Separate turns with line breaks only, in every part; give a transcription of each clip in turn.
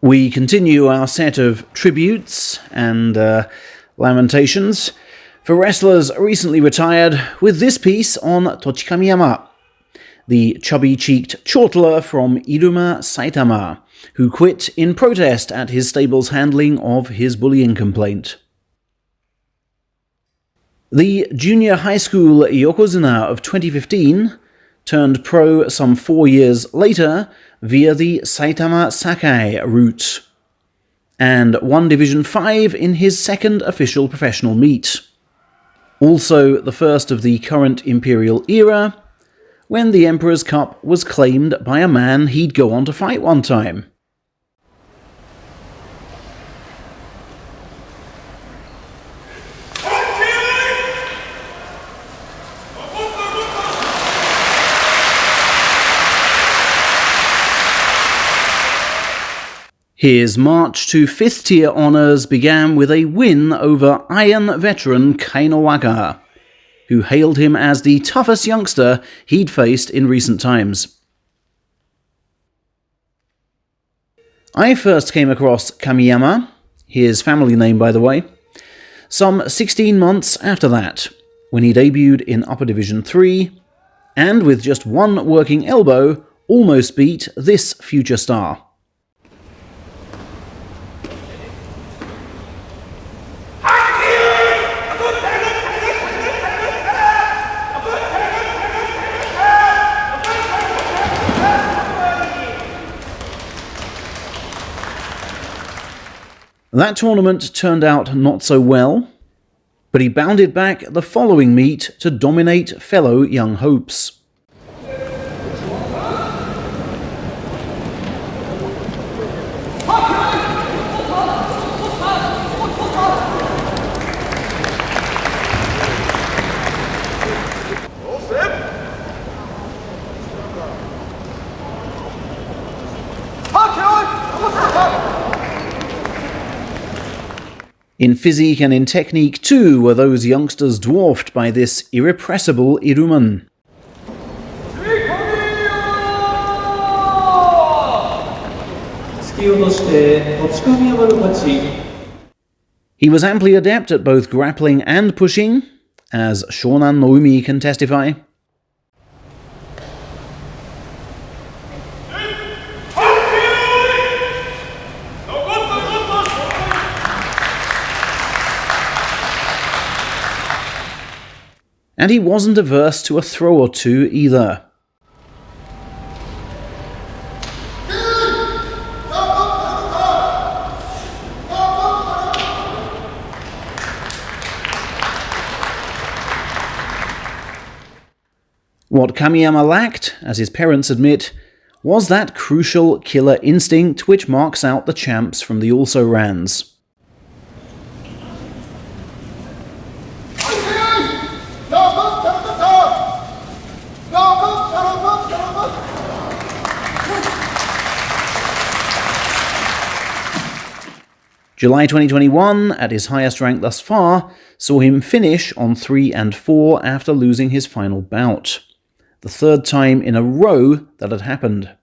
We continue our set of tributes and lamentations for wrestlers recently retired with this piece on Tochikamiyama, the chubby-cheeked chortler from Iruma, Saitama, who quit in protest at his stable's handling of his bullying complaint. The junior high school Yokozuna of 2015 turned pro some 4 years later via the Saitama Sakai route, and won Division 5 in his second official professional meet. Also the first of the current Imperial era, when the Emperor's Cup was claimed by a man he'd go on to fight one time. His march to 5th tier honours began with a win over Iron veteran Kainowaka, who hailed him as the toughest youngster he'd faced in recent times. I first came across Kamiyama, his family name by the way, some 16 months after that, when he debuted in Upper Division 3, and with just one working elbow, almost beat this future star. That tournament turned out not so well, but he bounded back the following meet to dominate fellow young hopes. In physique and in technique too were those youngsters dwarfed by this irrepressible Iruman. He was amply adept at both grappling and pushing, as Shonan no Umi can testify. And he wasn't averse to a throw or two either. What Kamiyama lacked, as his parents admit, was that crucial killer instinct which marks out the champs from the also-rans. July 2021, at his highest rank thus far, saw him finish on 3 and 4 after losing his final bout. The third time in a row that had happened.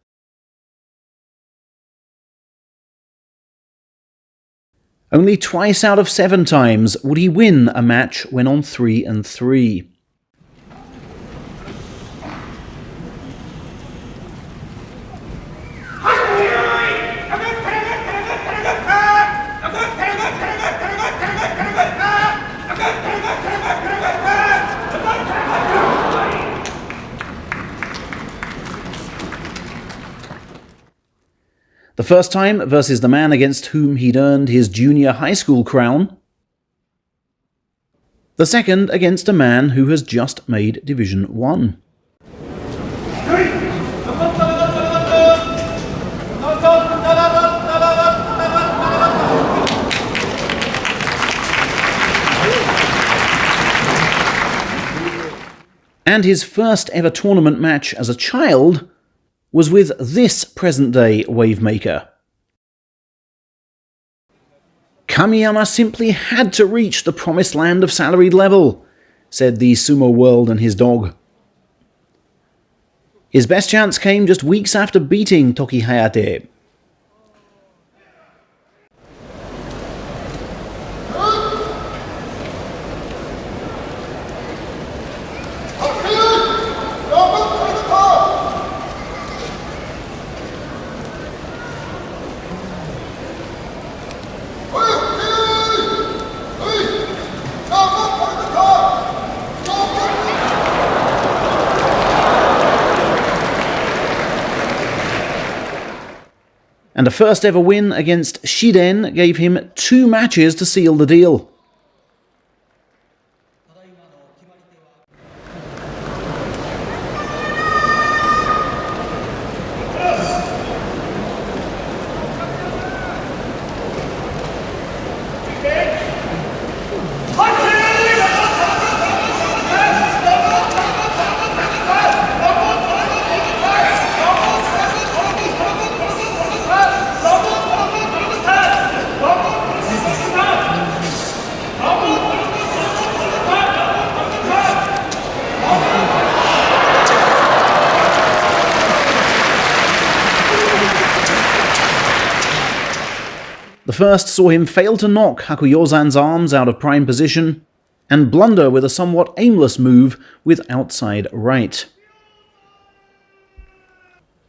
Only twice out of 7 times would he win a match when on 3 and 3. The first time versus the man against whom he'd earned his junior high school crown. The second against a man who has just made Division 1. And his first ever tournament match as a child was with this present-day wavemaker. Kamiyama simply had to reach the promised land of salaried level, said the Sumo World and his dog. His best chance came just weeks after beating Toki Hayate. And a first ever win against Shiden gave him 2 matches to seal the deal. The first saw him fail to knock Hakuyozan's arms out of prime position, and blunder with a somewhat aimless move with outside right.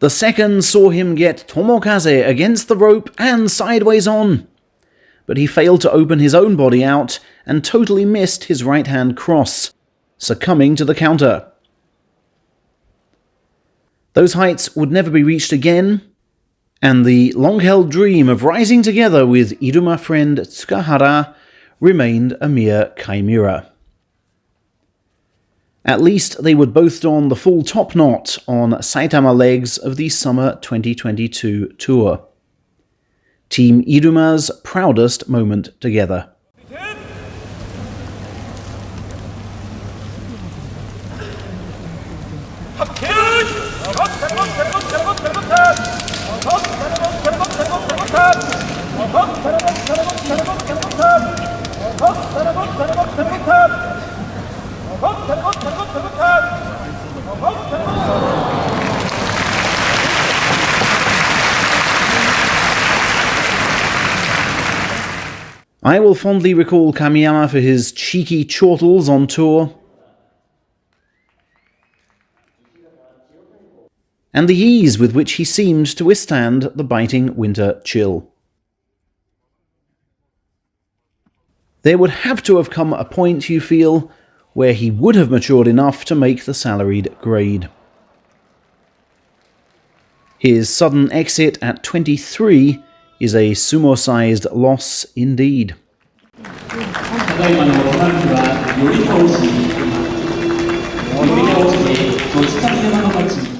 The second saw him get Tomokaze against the rope and sideways on, but he failed to open his own body out and totally missed his right-hand cross, succumbing to the counter. Those heights would never be reached again, and the long-held dream of rising together with Iruma friend Tsukahara remained a mere chimera. At least they would both don the full top knot on Saitama legs of the summer 2022 tour. Team Iruma's proudest moment together. I will fondly recall Kamiyama for his cheeky chortles on tour, and the ease with which he seemed to withstand the biting winter chill. There would have to have come a point, you feel, where he would have matured enough to make the salaried grade. His sudden exit at 23 is a sumo-sized loss indeed.
ただいまのトランクはより倒し、より倒し、どちかみ山の勝ち。